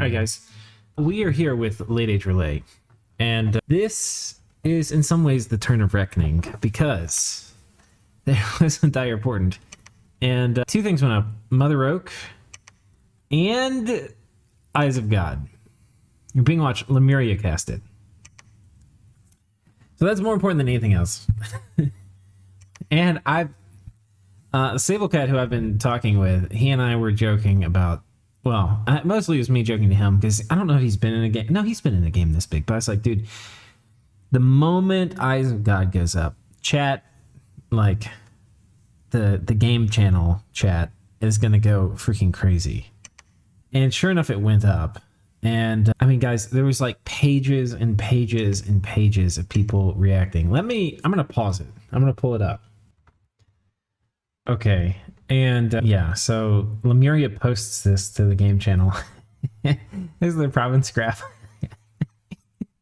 Alright guys, we are here with Late Age Rlyeh, and this is in some ways the turn of reckoning, because there was some dire important. And two things went up: Mother Oak and Eyes of God. You're being watched. Lemuria casted. So that's more important than anything else. And Sablecat, who I've been talking with, he and I were joking about, well, mostly it was me joking to him, because I don't know if he's been in a game. No, he's been in a game this big, but I was like, dude, the moment Eyes of God goes up, chat, like, the game channel chat is going to go freaking crazy. And sure enough, it went up. And I mean, guys, there was like pages and pages and pages of people reacting. I'm going to pause it. I'm going to pull it up. Okay. And yeah, so Lemuria posts this to the game channel. This is the province graph.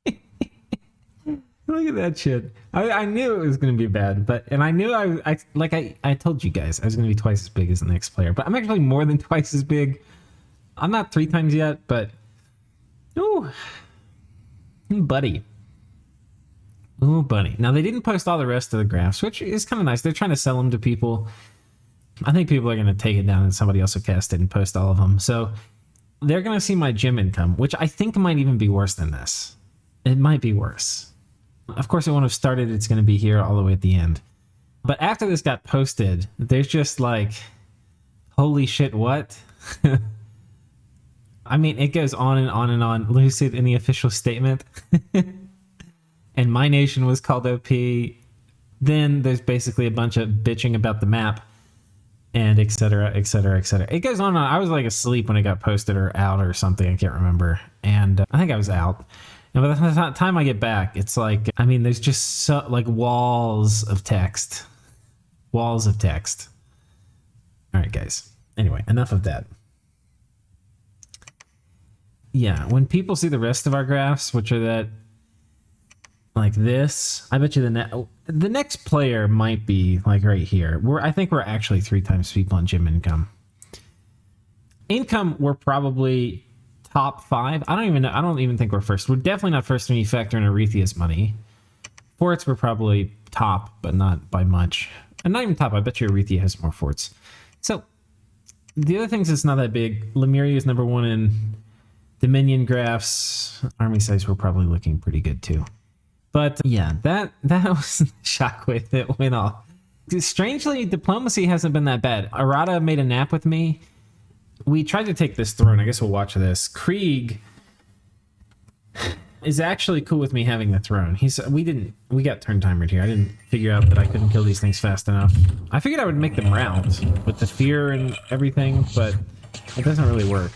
Look at that shit. I knew it was going to be bad, and I knew I told you guys I was going to be twice as big as the next player, but I'm actually more than twice as big. I'm not 3 times yet, but ooh, buddy. Ooh, buddy. Now, they didn't post all the rest of the graphs, which is kind of nice. They're trying to sell them to people. I think people are going to take it down and somebody else will cast it and post all of them. So they're going to see my gym income, which I think might even be worse than this. It might be worse. Of course, it won't have started. It's going to be here all the way at the end. But after this got posted, there's just like, holy shit, what? I mean, it goes on and on and on. Lucid in the official statement. And my nation was called OP. Then there's basically a bunch of bitching about the map. And et cetera, et cetera, et cetera. It goes on and on. I was like asleep when it got posted or out or something. I can't remember. And I think I was out. And by the time I get back, it's like, I mean, there's just so, like walls of text. Walls of text. All right, guys. Anyway, enough of that. Yeah, when people see the rest of our graphs, which are that, like this, I bet you the next player might be like right here. I think we're actually 3 times people on gym income. Income, we're probably top 5. I don't even know. I don't even think we're first. We're definitely not first when you factor in Arethia's money. Forts, we're probably top, but not by much. And not even top. I bet you Rlyeh has more forts. So the other things that's not that big. Lemuria is number 1 in Dominion graphs. Army size, we're probably looking pretty good too. But yeah, that was the shockwave that went off. Strangely, diplomacy hasn't been that bad. Arata made a nap with me. We tried to take this throne. I guess we'll watch this. Krieg is actually cool with me having the throne. We got turn timered here. I didn't figure out that I couldn't kill these things fast enough. I figured I would make them round with the fear and everything, but it doesn't really work.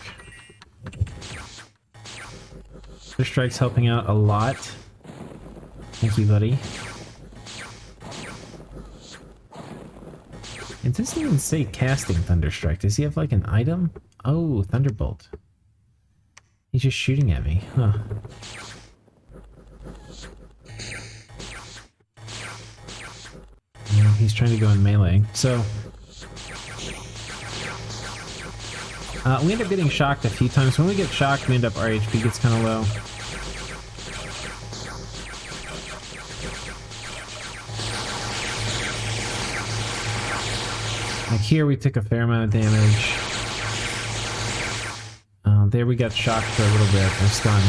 Their strike's helping out a lot. Thank you, buddy. It doesn't even say casting Thunderstrike. Does he have like an item? Oh, Thunderbolt. He's just shooting at me. Huh. Yeah, he's trying to go in melee. So we end up getting shocked a few times. When we get shocked, we end up our HP gets kind of low. Like here, we took a fair amount of damage. There we got shocked for a little bit. We're stunned.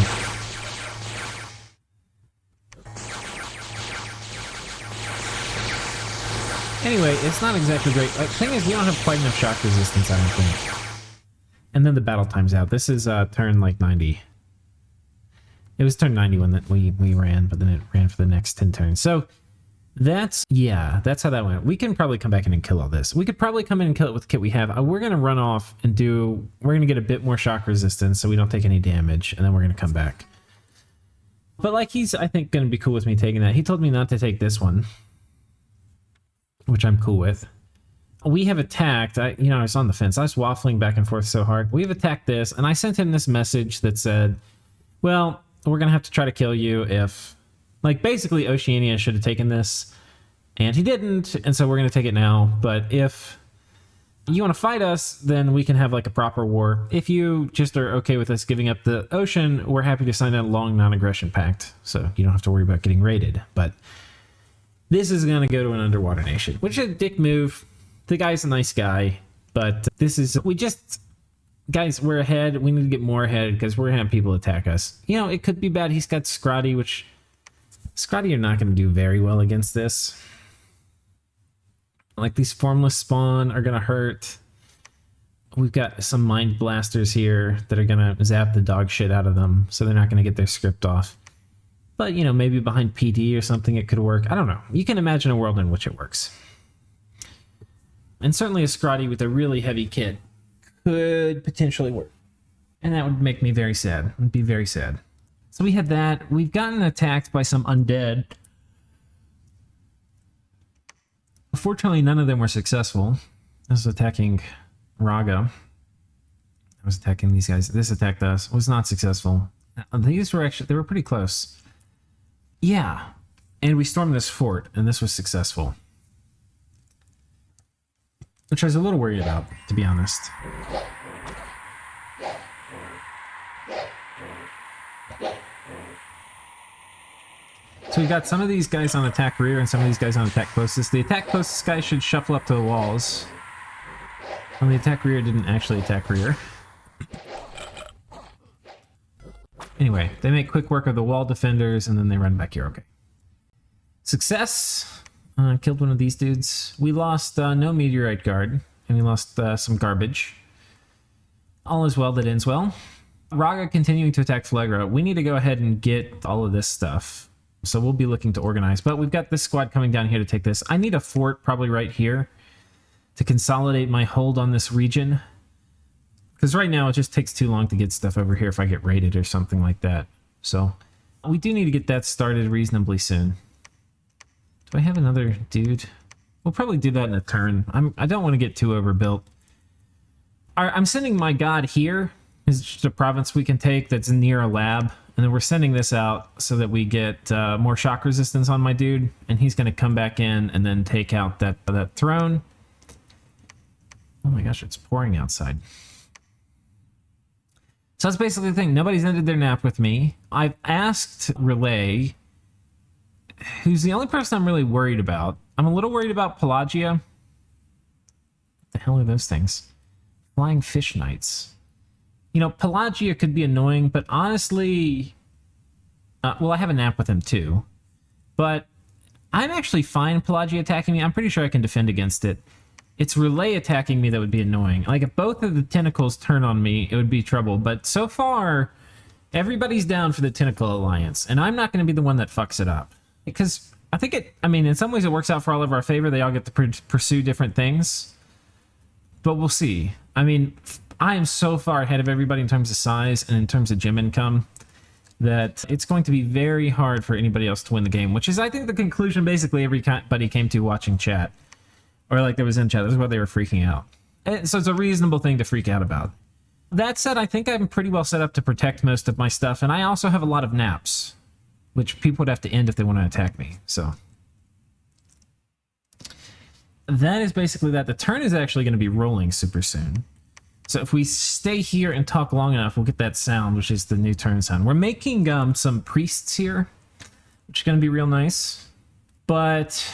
Anyway, it's not exactly great. The thing is, we don't have quite enough shock resistance, I don't think. And then the battle time's out. This is turn like 90. It was turn 90 when we ran, but then it ran for the next 10 turns. So that's how that went. We can probably come back in and kill all this. We could probably come in and kill it with the kit we have. We're going to run off and we're going to get a bit more shock resistance so we don't take any damage, and then we're going to come back. But like, he's, I think, going to be cool with me taking that. He told me not to take this one, which I'm cool with. We have attacked, I was on the fence. I was waffling back and forth so hard. We've attacked this, and I sent him this message that said, well, we're going to have to try to kill you if... Like, basically, Oceania should have taken this, and he didn't, and so we're going to take it now. But if You want to fight us, then we can have like a proper war. If you just are okay with us giving up the ocean, we're happy to sign a long non-aggression pact, so you don't have to worry about getting raided. But this is going to go to an underwater nation, which is a dick move. The guy's a nice guy, but this is... Guys, we're ahead. We need to get more ahead because we're going to have people attack us. You know, it could be bad. He's got Scrotty, which... Scrotty are not going to do very well against this. Like, these formless spawn are going to hurt. We've got some mind blasters here that are going to zap the dog shit out of them, so they're not going to get their script off. But, you know, maybe behind PD or something it could work. I don't know. You can imagine a world in which it works. And certainly a Scrotty with a really heavy kit could potentially work. And that would make me very sad. It would be very sad. So we had that. We've gotten attacked by some undead. Unfortunately, none of them were successful. I was attacking Raga. I was attacking these guys. This attacked us. Was not successful. These were actually... They were pretty close. Yeah. And we stormed this fort, and this was successful. Which I was a little worried about, to be honest. So we got some of these guys on attack rear and some of these guys on attack closest. The attack closest guy should shuffle up to the walls. And the attack rear didn't actually attack rear. Anyway, they make quick work of the wall defenders and then they run back here. Okay. Success. Killed one of these dudes. We lost no meteorite guard and we lost some garbage. All is well that ends well. Raga continuing to attack Flagra. We need to go ahead and get all of this stuff. So we'll be looking to organize. But we've got this squad coming down here to take this. I need a fort probably right here to consolidate my hold on this region. Because right now it just takes too long to get stuff over here if I get raided or something like that. So we do need to get that started reasonably soon. Do I have another dude? We'll probably do that in a turn. I don't want to get too overbuilt. I'm sending my god here. It's just a province we can take that's near a lab. And then we're sending this out so that we get more shock resistance on my dude. And he's going to come back in and then take out that throne. Oh my gosh, it's pouring outside. So that's basically the thing. Nobody's ended their nap with me. I've asked Rlyeh, who's the only person I'm really worried about. I'm a little worried about Pelagia. What the hell are those things? Flying fish knights. You know, Pelagia could be annoying, but honestly... well, I have a nap with him too. But I'm actually fine Pelagia attacking me. I'm pretty sure I can defend against it. It's Rlyeh attacking me that would be annoying. Like, if both of the tentacles turn on me, it would be trouble. But so far, everybody's down for the Tentacle Alliance. And I'm not going to be the one that fucks it up. Because I think in some ways it works out for all of our favor. They all get to pursue different things. But we'll see. I mean... I am so far ahead of everybody in terms of size and in terms of gem income that it's going to be very hard for anybody else to win the game, which is, I think, the conclusion basically everybody came to watching chat. Or like that was in chat. This is why they were freaking out. And so it's a reasonable thing to freak out about. That said, I think I'm pretty well set up to protect most of my stuff, and I also have a lot of naps, which people would have to end if they want to attack me, so... That is basically that. The turn is actually going to be rolling super soon. So if we stay here and talk long enough, we'll get that sound, which is the new turn sound. We're making some priests here, which is going to be real nice. But...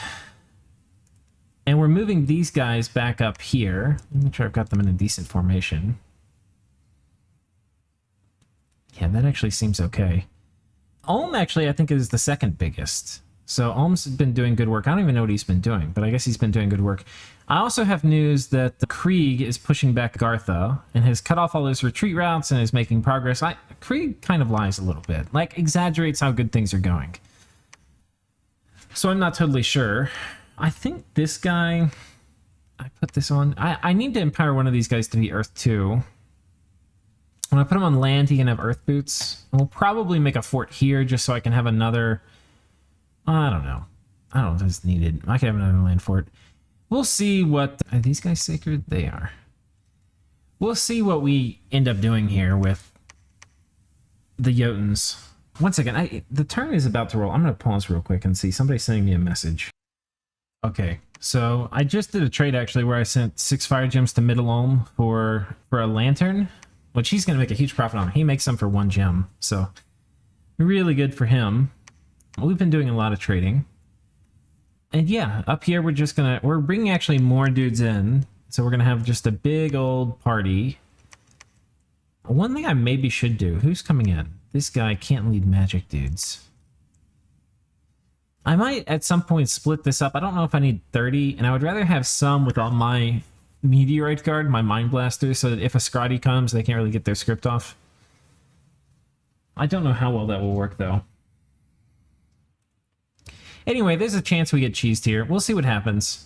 And we're moving these guys back up here. Let me make sure I've got them in a decent formation. Yeah, that actually seems okay. Ulm actually, I think, is the second biggest. So Ulm's been doing good work. I don't even know what he's been doing, but I guess he's been doing good work. I also have news that the Krieg is pushing back Gartha and has cut off all his retreat routes and is making progress. Krieg kind of lies a little bit, like exaggerates how good things are going. So I'm not totally sure. I think this guy, I put this on. I need to empower one of these guys to be Earth 2. When I put him on land, he can have Earth boots. We'll probably make a fort here just so I can have another... I don't know. I don't know if it's needed. I could have another land fort. We'll see what... Are these guys sacred? They are. We'll see what we end up doing here with the Jotuns. One second. The turn is about to roll. I'm going to pause real quick and see. Somebody's sending me a message. Okay. So I just did a trade actually where I sent 6 fire gems to Middle for a lantern, which he's going to make a huge profit on. He makes them for 1 gem, so really good for him. We've been doing a lot of trading. And yeah, up here we're bringing actually more dudes in, so we're going to have just a big old party. One thing I maybe should do, who's coming in? This guy can't lead magic dudes. I might at some point split this up. I don't know if I need 30, and I would rather have some with all my meteorite guard, my mind blasters, so that if a Scotty comes, they can't really get their script off. I don't know how well that will work, though. Anyway, there's a chance we get cheesed here. We'll see what happens.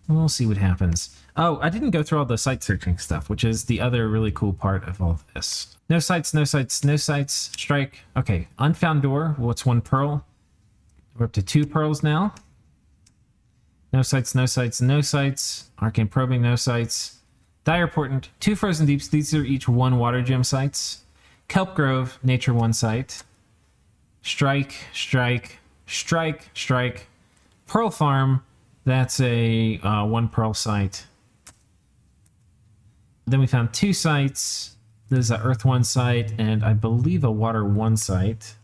We'll see what happens. Oh, I didn't go through all the site searching stuff, which is the other really cool part of all of this. No sites, no sites, no sites. Strike. Okay, unfound door. What's 1 pearl? We're up to 2 pearls now. No sites, no sites, no sites. Arcane probing, no sites. Dire portent, 2 frozen deeps. These are each 1 water gem sites. Kelp grove, nature 1 site. Strike, strike, strike, strike. Pearl farm, that's a 1 pearl site. Then we found 2 sites. There's a earth 1 site, and I believe a water 1 site.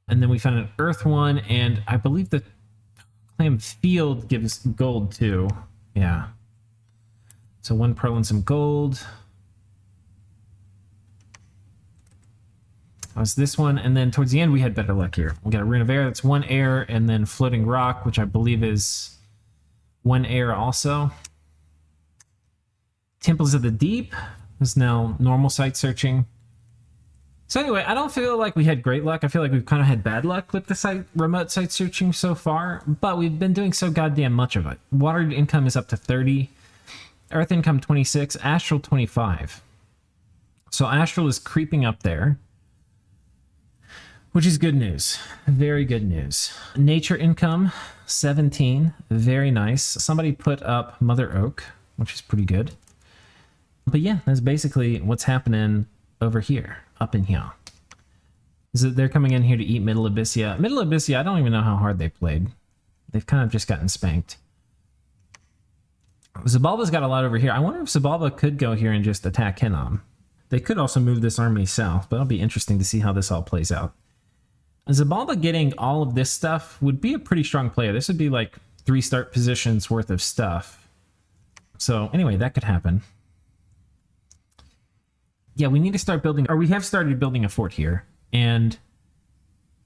And then we found an earth 1, and I believe the clam field gives gold too. Yeah. So 1 pearl and some gold. That was this one, and then towards the end we had better luck here. We got a rune of air, that's 1 air, and then floating rock, which I believe is 1 air also. Temples of the Deep is now normal site searching. So anyway, I don't feel like we had great luck. I feel like we've kind of had bad luck with the remote site searching so far, but we've been doing so goddamn much of it. Water income is up to 30, earth income 26, astral 25. So astral is creeping up there, which is good news. Very good news. Nature income 17, very nice. Somebody put up Mother Oak, which is pretty good. But yeah, that's basically what's happening over here. Up in here. Is that they're coming in here to eat Middle Abyssia. Middle Abyssia, I don't even know how hard they played. They've kind of just gotten spanked. Xibalba's got a lot over here. I wonder if Xibalba could go here and just attack Hinnom. They could also move this army south, but it'll be interesting to see how this all plays out. Xibalba getting all of this stuff would be a pretty strong player. This would be like 3 start positions worth of stuff. So anyway, that could happen. Yeah, we need to start building, or we have started building a fort here. And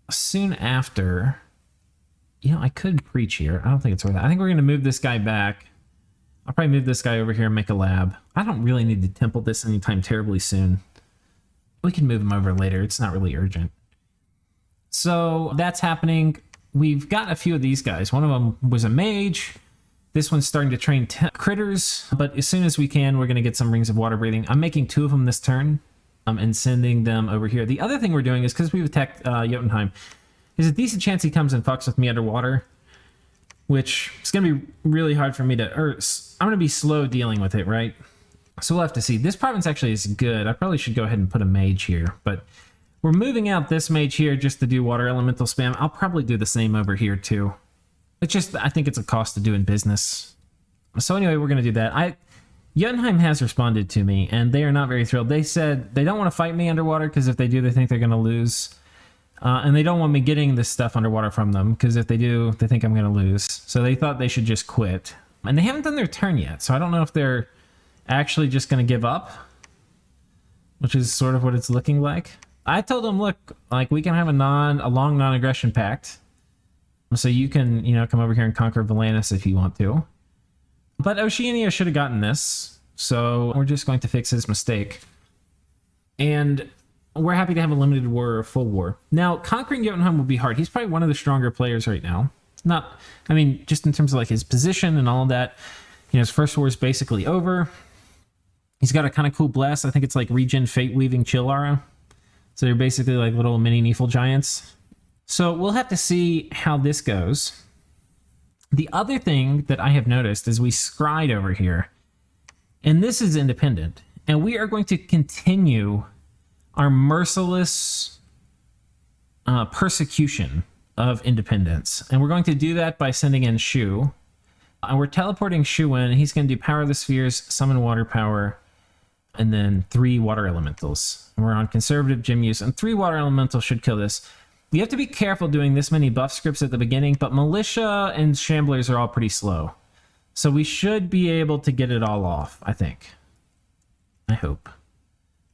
soon after, you know, I could preach here. I don't think it's worth it. I think we're going to move this guy back. I'll probably move this guy over here and make a lab. I don't really need to temple this anytime terribly soon. We can move him over later. It's not really urgent. So that's happening. We've got a few of these guys. One of them was a mage. This one's starting to train critters, but as soon as we can, we're going to get some rings of water breathing. I'm making 2 of them this turn and sending them over here. The other thing we're doing is, because we've attacked Jotunheim, there's a decent chance he comes and fucks with me underwater, which is going to be really hard for me to... I'm going to be slow dealing with it, right? So we'll have to see. This province actually is good. I probably should go ahead and put a mage here, but we're moving out this mage here just to do water elemental spam. I'll probably do the same over here too. It's just, I think it's a cost of doing business. So anyway, we're going to do that. Jotunheim has responded to me, and they are not very thrilled. They said they don't want to fight me underwater, because if they do, they think they're going to lose. And they don't want me getting this stuff underwater from them, because if they do, they think I'm going to lose. So they thought they should just quit. And they haven't done their turn yet, so I don't know if they're actually just going to give up, which is sort of what it's looking like. I told them, look, like, we can have a long non-aggression pact. So you can, you know, come over here and conquer Blandos if you want to. But Oceania should have gotten this, so we're just going to fix his mistake. And we're happy to have a limited war or a full war. Now, conquering Jotunheim will be hard. He's probably one of the stronger players right now. Not, I mean, just in terms of like his position and all of that. You know, his first war is basically over. He's got a kind of cool bless. I think it's like regen, fate weaving, chill aura. So they're basically like little mini Nephil giants. So we'll have to see how this goes. The other thing that I have noticed is we scried over here, and this is independent, and we are going to continue our merciless persecution of independence. And we're going to do that by sending in Shu. And we're teleporting Shu in. He's going to do Power of the Spheres, Summon Water Power, and then 3 Water Elementals. And we're on conservative gym use, and 3 Water Elementals should kill this. You have to be careful doing this many buff scripts at the beginning, but Militia and Shamblers are all pretty slow. So we should be able to get it all off, I think. I hope.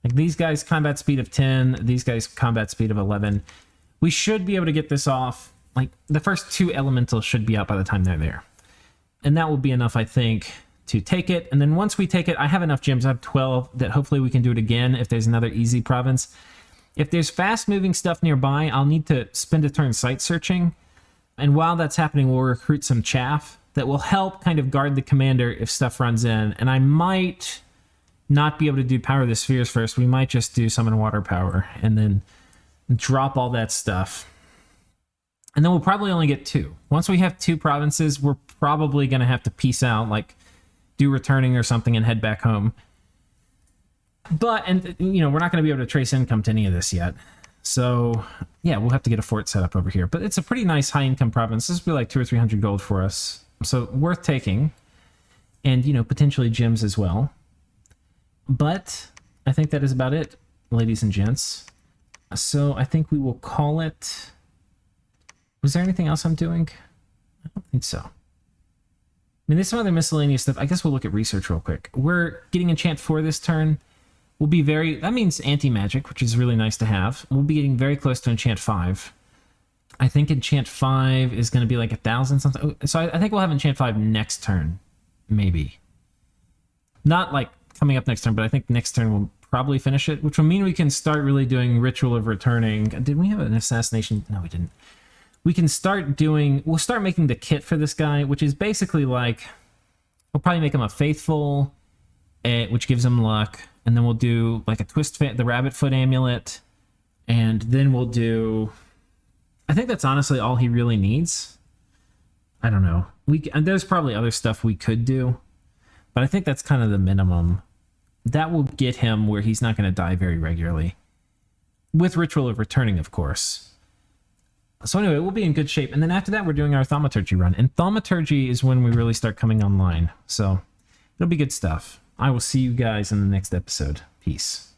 Like these guys combat speed of 10, these guys combat speed of 11. We should be able to get this off. Like the first 2 elementals should be out by the time they're there. And that will be enough, I think, to take it. And then once we take it, I have enough gems. I have 12 that hopefully we can do it again if there's another easy province. If there's fast moving stuff nearby, I'll need to spend a turn site searching. And while that's happening, we'll recruit some chaff that will help kind of guard the commander if stuff runs in. And I might not be able to do Power of the Spheres first. We might just do Summon Water Power and then drop all that stuff. And then we'll probably only get 2. Once we have 2 provinces, we're probably going to have to peace out, like do returning or something and head back home. But, and you know, we're not going to be able to trace income to any of this yet. So, yeah, we'll have to get a fort set up over here. But it's a pretty nice high-income province. This will be like 200 or 300 gold for us. So, worth taking. And, you know, potentially gems as well. But I think that is about it, ladies and gents. So, I think we will call it... Was there anything else I'm doing? I don't think so. I mean, there's some other miscellaneous stuff. I guess we'll look at research real quick. We're getting enchant 4 this turn. We'll be very... That means anti-magic, which is really nice to have. We'll be getting very close to enchant 5. I think enchant 5 is going to be like 1,000 something. So I think we'll have enchant 5 next turn. Maybe. Not like coming up next turn, but I think next turn we'll probably finish it, which will mean we can start really doing Ritual of Returning. Did we have an assassination? No, we didn't. We can start doing... We'll start making the kit for this guy, which is basically like... We'll probably make him a Faithful, which gives him luck. And then we'll do like a the Rabbit Foot Amulet. And then we'll do... I think that's honestly all he really needs. I don't know. And there's probably other stuff we could do. But I think that's kind of the minimum. That will get him where he's not going to die very regularly. With Ritual of Returning, of course. So anyway, we'll be in good shape. And then after that, we're doing our Thaumaturgy run. And Thaumaturgy is when we really start coming online. So it'll be good stuff. I will see you guys in the next episode. Peace.